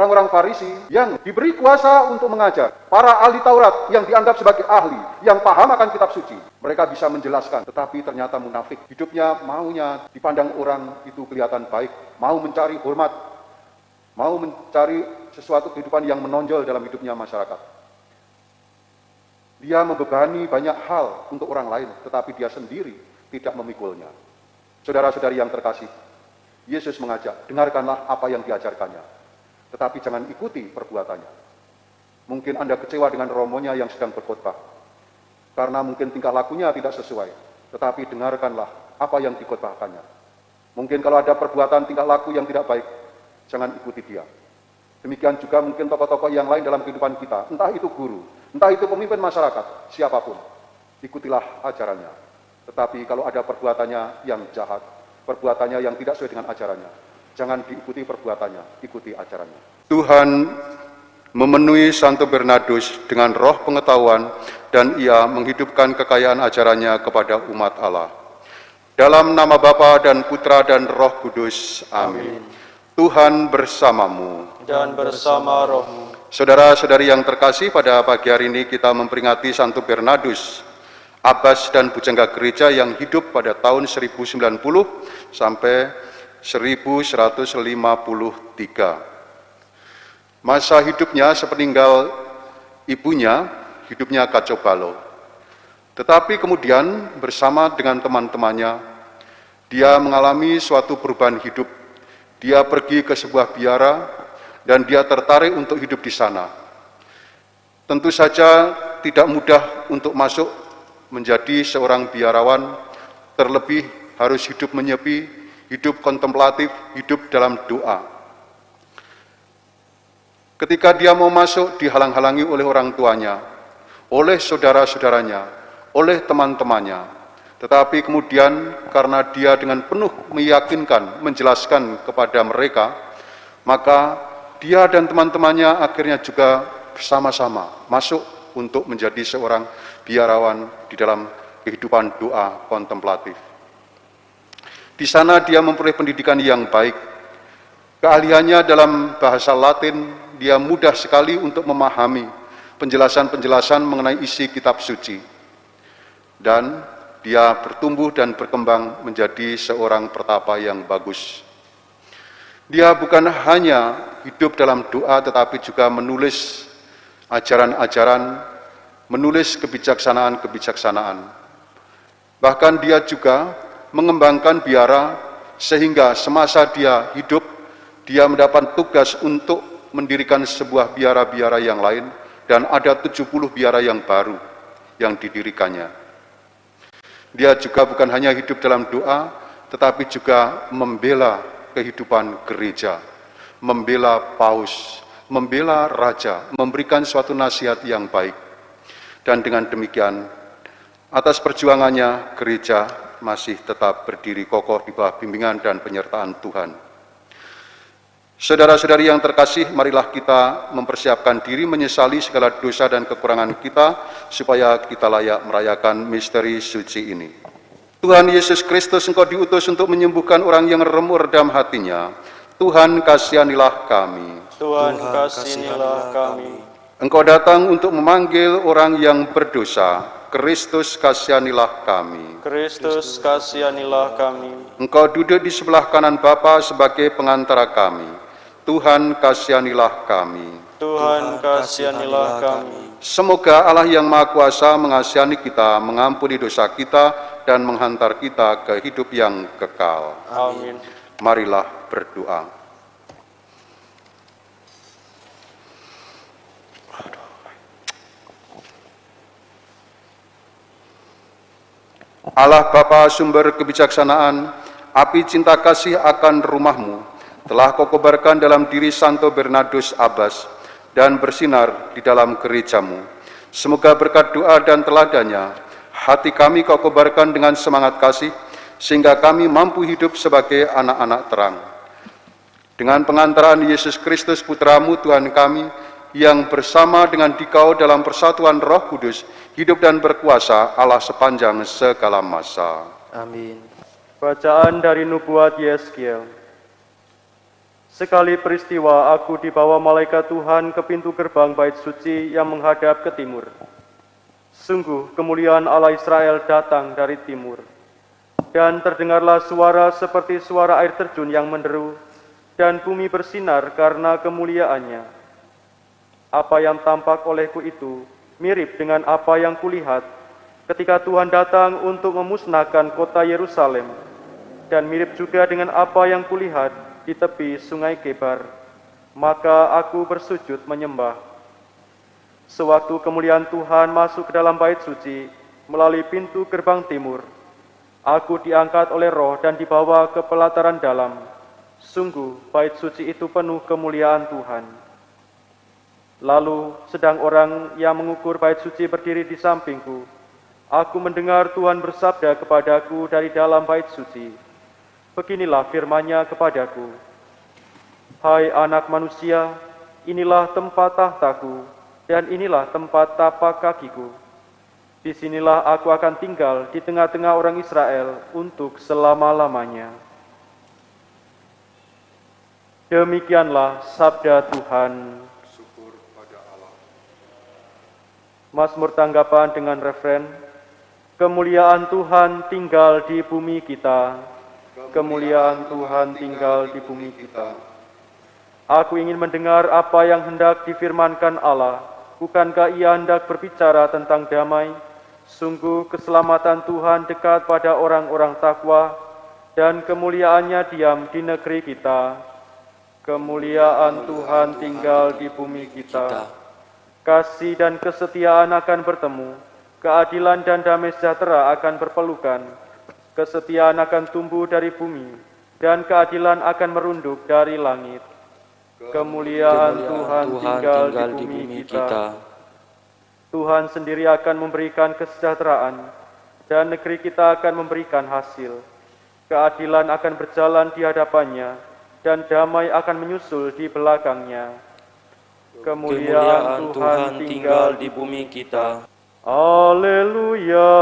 orang-orang Farisi yang diberi kuasa untuk mengajar, para ahli Taurat yang dianggap sebagai ahli, yang paham akan kitab suci. Mereka bisa menjelaskan, tetapi ternyata munafik. Hidupnya maunya dipandang orang itu kelihatan baik, mau mencari hormat, mau mencari sesuatu kehidupan yang menonjol dalam hidupnya masyarakat. Dia membebani banyak hal untuk orang lain, tetapi dia sendiri tidak memikulnya. Saudara-saudari yang terkasih, Yesus mengajak, dengarkanlah apa yang diajarkannya, tetapi jangan ikuti perbuatannya. Mungkin Anda kecewa dengan romonya yang sedang berkhotbah, karena mungkin tingkah lakunya tidak sesuai, tetapi dengarkanlah apa yang dikhotbahkannya. Mungkin kalau ada perbuatan tingkah laku yang tidak baik, jangan ikuti dia. Demikian juga mungkin tokoh-tokoh yang lain dalam kehidupan kita, entah itu guru, entah itu pemimpin masyarakat, siapapun, ikutilah ajarannya. Tetapi kalau ada perbuatannya yang jahat, perbuatannya yang tidak sesuai dengan ajarannya, jangan diikuti perbuatannya, ikuti ajarannya. Tuhan memenuhi Santo Bernardus dengan roh pengetahuan dan ia menghidupkan kekayaan ajarannya kepada umat Allah. Dalam nama Bapa dan Putra dan Roh Kudus. Amin. Tuhan bersamamu. Dan bersama rohmu. Saudara-saudari yang terkasih, pada pagi hari ini kita memperingati Santo Bernardus, abbas dan bujangga gereja yang hidup pada tahun 1090 sampai 1153. Masa hidupnya sepeninggal ibunya, hidupnya kacau balau. Tetapi kemudian bersama dengan teman-temannya, dia mengalami suatu perubahan hidup. Dia pergi ke sebuah biara dan dia tertarik untuk hidup di sana. Tentu saja tidak mudah untuk masuk menjadi seorang biarawan, terlebih harus hidup menyepi, hidup kontemplatif, hidup dalam doa. Ketika dia mau masuk, dihalang-halangi oleh orang tuanya, oleh saudara-saudaranya, oleh teman-temannya. Tetapi kemudian karena dia dengan penuh meyakinkan, menjelaskan kepada mereka, maka dia dan teman-temannya akhirnya juga bersama-sama masuk untuk menjadi seorang biarawan di dalam kehidupan doa kontemplatif. Di sana dia memperoleh pendidikan yang baik. Keahliannya dalam bahasa Latin, dia mudah sekali untuk memahami penjelasan-penjelasan mengenai isi kitab suci. Dan dia bertumbuh dan berkembang menjadi seorang pertapa yang bagus. Dia bukan hanya hidup dalam doa, tetapi juga menulis ajaran-ajaran, menulis kebijaksanaan-kebijaksanaan. Bahkan dia juga mengembangkan biara, sehingga semasa dia hidup, dia mendapat tugas untuk mendirikan sebuah biara-biara yang lain, dan ada 70 biara yang baru yang didirikannya. Dia juga bukan hanya hidup dalam doa, tetapi juga membela kehidupan gereja, membela paus, membela raja, memberikan suatu nasihat yang baik. Dan dengan demikian, atas perjuangannya, gereja masih tetap berdiri kokoh di bawah bimbingan dan penyertaan Tuhan. Saudara-saudari yang terkasih, marilah kita mempersiapkan diri menyesali segala dosa dan kekurangan kita, supaya kita layak merayakan misteri suci ini. Tuhan Yesus Kristus, Engkau diutus untuk menyembuhkan orang yang remuk redam hatinya. Tuhan, kasihanilah kami. Tuhan, kasihanilah kami. Engkau datang untuk memanggil orang yang berdosa. Kristus, kasihanilah kami. Kristus, kasihanilah kami. Engkau duduk di sebelah kanan Bapa sebagai pengantara kami. Tuhan, kasihanilah kami. Tuhan, kasihanilah kami. Semoga Allah yang Maha Kuasa mengasihani kita, mengampuni dosa kita, dan menghantar kita ke hidup yang kekal. Amin. Marilah berdoa. Allah Bapa sumber kebijaksanaan, api cinta kasih akan rumahmu telah Kau kobarkan dalam diri Santo Bernardus Abbas dan bersinar di dalam gerejamu. Semoga berkat doa dan teladannya, hati kami Kau kobarkan dengan semangat kasih, sehingga kami mampu hidup sebagai anak-anak terang. Dengan pengantaran Yesus Kristus Putramu Tuhan kami, yang bersama dengan Dikau dalam persatuan Roh Kudus, hidup dan berkuasa Allah sepanjang segala masa. Amin. Bacaan dari Nubuat Yeskiel. Sekali peristiwa aku dibawa malaikat Tuhan ke pintu gerbang bait suci yang menghadap ke timur. Sungguh kemuliaan Allah Israel datang dari timur. Dan terdengarlah suara seperti suara air terjun yang menderu, dan bumi bersinar karena kemuliaannya. Apa yang tampak olehku itu mirip dengan apa yang kulihat ketika Tuhan datang untuk memusnahkan kota Yerusalem, dan mirip juga dengan apa yang kulihat di tepi sungai Kebar. Maka aku bersujud menyembah. Sewaktu kemuliaan Tuhan masuk ke dalam bait suci melalui pintu gerbang timur, aku diangkat oleh Roh dan dibawa ke pelataran dalam. Sungguh bait suci itu penuh kemuliaan Tuhan. Lalu sedang orang yang mengukur bait suci berdiri di sampingku. Aku mendengar Tuhan bersabda kepadaku dari dalam bait suci. Beginilah firman-Nya kepadaku. Hai anak manusia, inilah tempat tahtaku, dan inilah tempat tapak kakiku. Disinilah aku akan tinggal di tengah-tengah orang Israel untuk selama-lamanya. Demikianlah sabda Tuhan. Syukur pada Allah. Mazmur tanggapan dengan refren, kemuliaan Tuhan tinggal di bumi kita. Kemuliaan Tuhan tinggal di bumi kita. Aku ingin mendengar apa yang hendak difirmankan Allah. Bukankah ia hendak berbicara tentang damai? Sungguh keselamatan Tuhan dekat pada orang-orang takwa, dan kemuliaannya diam di negeri kita. Kemuliaan Tuhan tinggal di bumi kita. Kasih dan kesetiaan akan bertemu, keadilan dan damai sejahtera akan berpelukan. Kesetiaan akan tumbuh dari bumi, dan keadilan akan merunduk dari langit. Kemuliaan Tuhan tinggal di bumi kita. Tuhan sendiri akan memberikan kesejahteraan, dan negeri kita akan memberikan hasil. Keadilan akan berjalan di hadapannya, dan damai akan menyusul di belakangnya. Kemuliaan Tuhan tinggal di bumi kita. Haleluya,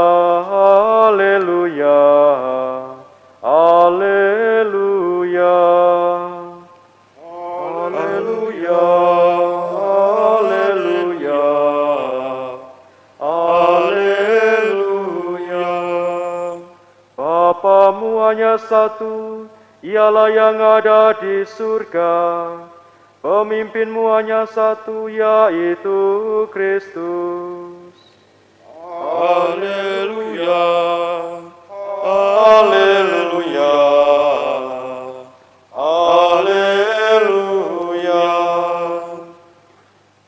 haleluya, haleluya, haleluya, haleluya, haleluya. Bapamu hanya satu, ialah yang ada di surga. Pemimpinmu hanya satu, yaitu Kristus. Haleluya, haleluya, haleluya.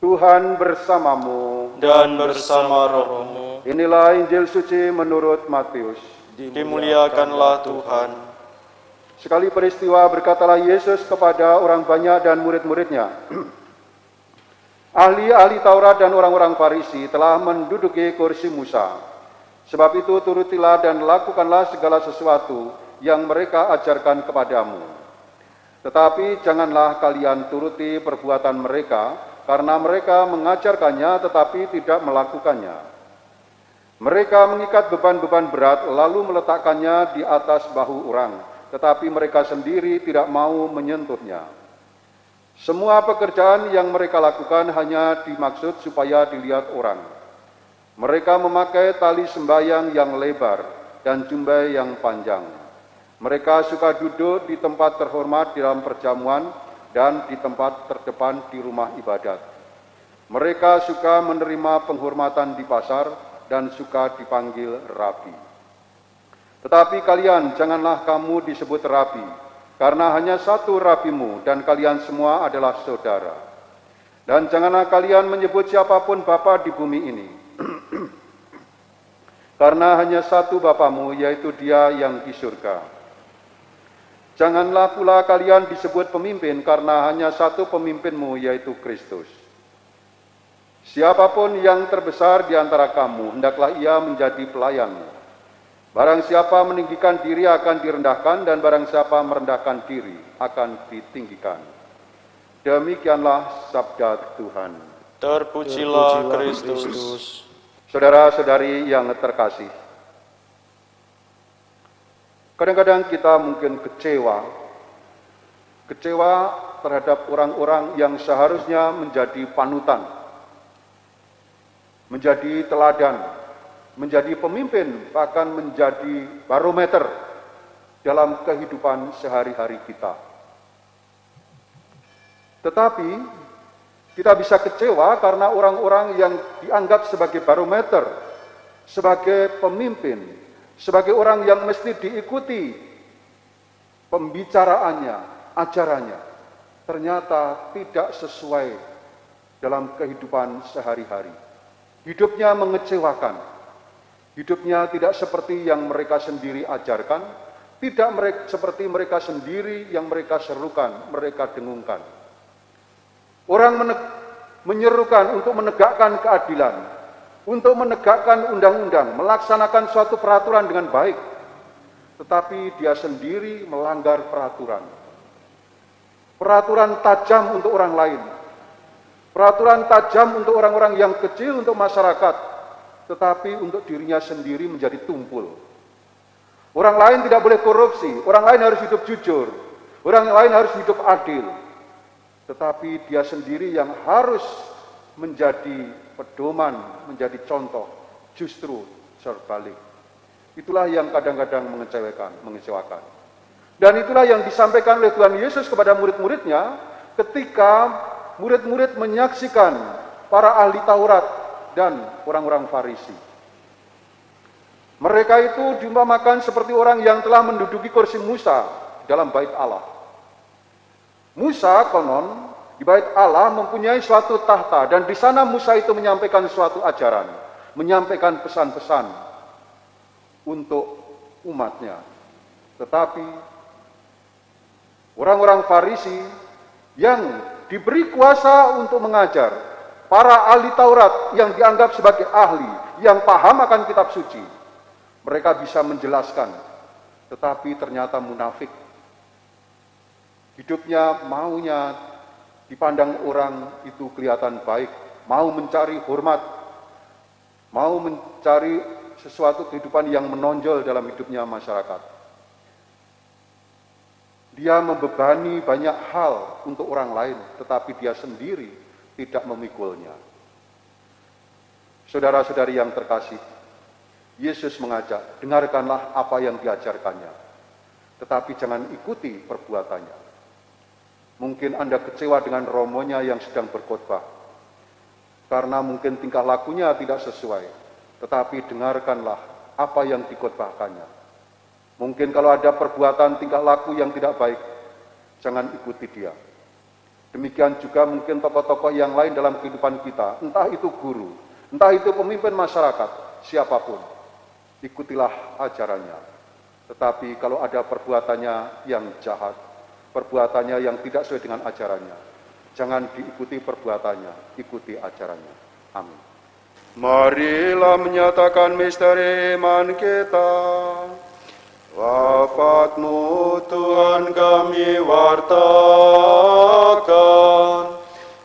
Tuhan bersamamu. Dan bersama rohmu, Inilah Injil suci menurut Matius. dimuliakanlah Tuhan. Sekali peristiwa berkatalah Yesus kepada orang banyak dan murid-muridnya, ahli-ahli Taurat dan orang-orang Farisi telah menduduki kursi Musa. Sebab itu turutilah dan lakukanlah segala sesuatu yang mereka ajarkan kepadamu. Tetapi janganlah kalian turuti perbuatan mereka, karena mereka mengajarkannya tetapi tidak melakukannya. Mereka mengikat beban-beban berat lalu meletakkannya di atas bahu orang, tetapi mereka sendiri tidak mau menyentuhnya. Semua pekerjaan yang mereka lakukan hanya dimaksud supaya dilihat orang. Mereka memakai tali sembahyang yang lebar dan jubah yang panjang. Mereka suka duduk di tempat terhormat di dalam perjamuan dan di tempat terdepan di rumah ibadat. Mereka suka menerima penghormatan di pasar dan suka dipanggil rabi. Tetapi kalian janganlah kamu disebut rabi, karena hanya satu rabimu dan kalian semua adalah saudara. Dan janganlah kalian menyebut siapapun bapa di bumi ini, karena hanya satu Bapamu, yaitu Dia yang di surga. Janganlah pula kalian disebut pemimpin, karena hanya satu pemimpinmu, yaitu Kristus. Siapapun yang terbesar di antara kamu, hendaklah ia menjadi pelayanmu. Barang siapa meninggikan diri akan direndahkan, dan barang siapa merendahkan diri akan ditinggikan. Demikianlah sabda Tuhan. Terpujilah Kristus. Saudara-saudari yang terkasih, kadang-kadang kita mungkin kecewa kecewa terhadap orang-orang yang seharusnya menjadi panutan, menjadi teladan, menjadi pemimpin, bahkan menjadi barometer dalam kehidupan sehari-hari kita. Tetapi kita bisa kecewa karena orang-orang yang dianggap sebagai barometer, sebagai pemimpin, sebagai orang yang mesti diikuti pembicaraannya, ajarannya, ternyata tidak sesuai dalam kehidupan sehari-hari. Hidupnya mengecewakan, hidupnya tidak seperti yang mereka sendiri ajarkan, tidak seperti mereka sendiri yang mereka serukan, mereka dengungkan. Orang menyerukan untuk menegakkan keadilan, untuk menegakkan undang-undang, melaksanakan suatu peraturan dengan baik, tetapi dia sendiri melanggar peraturan. Peraturan tajam untuk orang lain, peraturan tajam untuk orang-orang yang kecil, untuk masyarakat, tetapi untuk dirinya sendiri menjadi tumpul. Orang lain tidak boleh korupsi, orang lain harus hidup jujur, orang lain harus hidup adil, tetapi dia sendiri yang harus menjadi pedoman, menjadi contoh, justru serbalik. Itulah yang kadang-kadang mengecewakan. Dan itulah yang disampaikan oleh Tuhan Yesus kepada murid-muridnya ketika murid-murid menyaksikan para ahli Taurat dan orang-orang Farisi. Mereka itu diumpamakan seperti orang yang telah menduduki kursi Musa dalam bait Allah. Musa konon di bait Allah mempunyai suatu tahta, dan di sana Musa itu menyampaikan suatu ajaran, menyampaikan pesan-pesan untuk umatnya. Tetapi orang-orang Farisi yang diberi kuasa untuk mengajar, para ahli Taurat yang dianggap sebagai ahli, yang paham akan kitab suci, mereka bisa menjelaskan, tetapi ternyata munafik. Hidupnya maunya dipandang orang itu kelihatan baik, mau mencari hormat, mau mencari sesuatu kehidupan yang menonjol dalam hidupnya masyarakat. Dia membebani banyak hal untuk orang lain, tetapi dia sendiri tidak memikulnya. Saudara-saudari yang terkasih, Yesus mengajak, dengarkanlah apa yang diajarkannya, tetapi jangan ikuti perbuatannya. Mungkin Anda kecewa dengan romonya yang sedang berkhotbah, karena mungkin tingkah lakunya tidak sesuai, tetapi dengarkanlah apa yang dikhotbahkannya. Mungkin kalau ada perbuatan tingkah laku yang tidak baik, jangan ikuti dia. Demikian juga mungkin tokoh-tokoh yang lain dalam kehidupan kita, entah itu guru, entah itu pemimpin masyarakat, siapapun, ikutilah ajarannya. Tetapi kalau ada perbuatannya yang jahat, perbuatannya yang tidak sesuai dengan ajarannya, jangan diikuti perbuatannya, ikuti ajarannya. Amin. Marilah menyatakan misteri iman kita. Wafat-Mu Tuhan kami wartakan,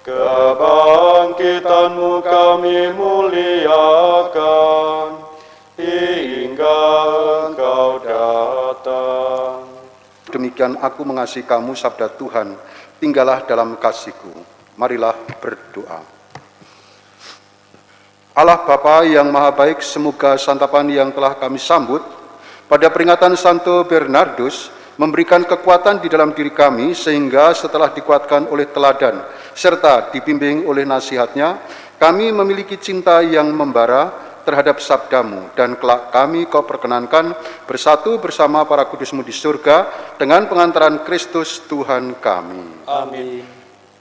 kebangkitan-Mu kami muliakan, hingga Engkau datang. Demikian aku mengasihi kamu, sabda Tuhan, tinggallah dalam kasih-Ku. Marilah berdoa. Allah Bapa yang Maha Baik, semoga santapan yang telah kami sambut pada peringatan Santo Bernardus memberikan kekuatan di dalam diri kami, sehingga setelah dikuatkan oleh teladan serta dibimbing oleh nasihatnya, kami memiliki cinta yang membara terhadap sabda-Mu, dan kelak kami Kau perkenankan bersatu bersama para kudus-Mu di surga dengan pengantaran Kristus Tuhan kami. Amin.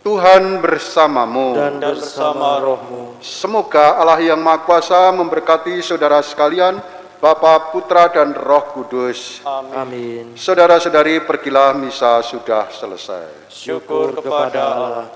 Tuhan bersamamu Dan bersama rohmu. Semoga Allah yang Maha Kuasa memberkati saudara sekalian, Bapa, Putra, dan Roh Kudus. Amin. Saudara-saudari, pergilah, misa sudah selesai. Syukur kepada Allah.